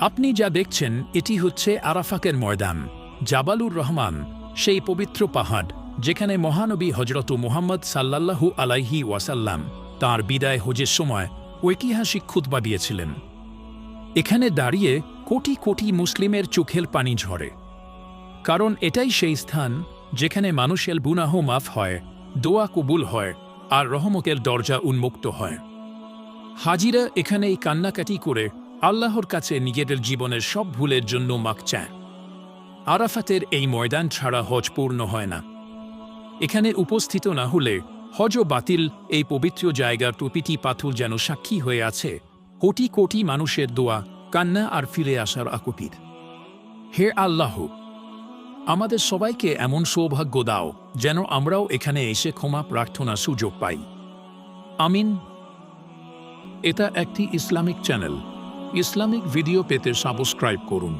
আপনি যা দেখছেন এটি হচ্ছে আরাফাতের ময়দান, জাবালুর রহমান, সেই পবিত্র পাহাড় যেখানে মহানবী হজরত মুহাম্মদ সাল্লাল্লাহু আলাইহি ওয়াসাল্লাম তাঁর বিদায় হজের সময় ঐতিহাসিক খুতবা দিয়েছিলেন। এখানে দাঁড়িয়ে কোটি কোটি মুসলিমের চোখের পানি ঝরে, কারণ এটাই সেই স্থান যেখানে মানুষের গুনাহ মাফ হয়, দোয়া কবুল হয় আর রহমতের দরজা উন্মুক্ত হয়। হাজিরা এখানেই কান্নাকাটি করে আল্লাহর কাছে নিজেদের জীবনের সব ভুলের জন্য মাফ চায়। আরাফাতের এই ময়দান ছাড়া হজ পূর্ণ হয় না। এখানে উপস্থিত না হলে হজও বাতিল। এই পবিত্র জায়গার প্রতিটি পাথর যেন সাক্ষী হয়ে আছে কোটি কোটি মানুষের দোয়া, কান্না আর ফিরে আসার আকুতির। হে আল্লাহ, আমাদের সবাইকে এমন সৌভাগ্য দাও যেন আমরাও এখানে এসে ক্ষমা প্রার্থনার সুযোগ পাই। আমিন। এটা একটি ইসলামিক চ্যানেল। ইসলামিক ভিডিও পেতে সাবস্ক্রাইব করুন।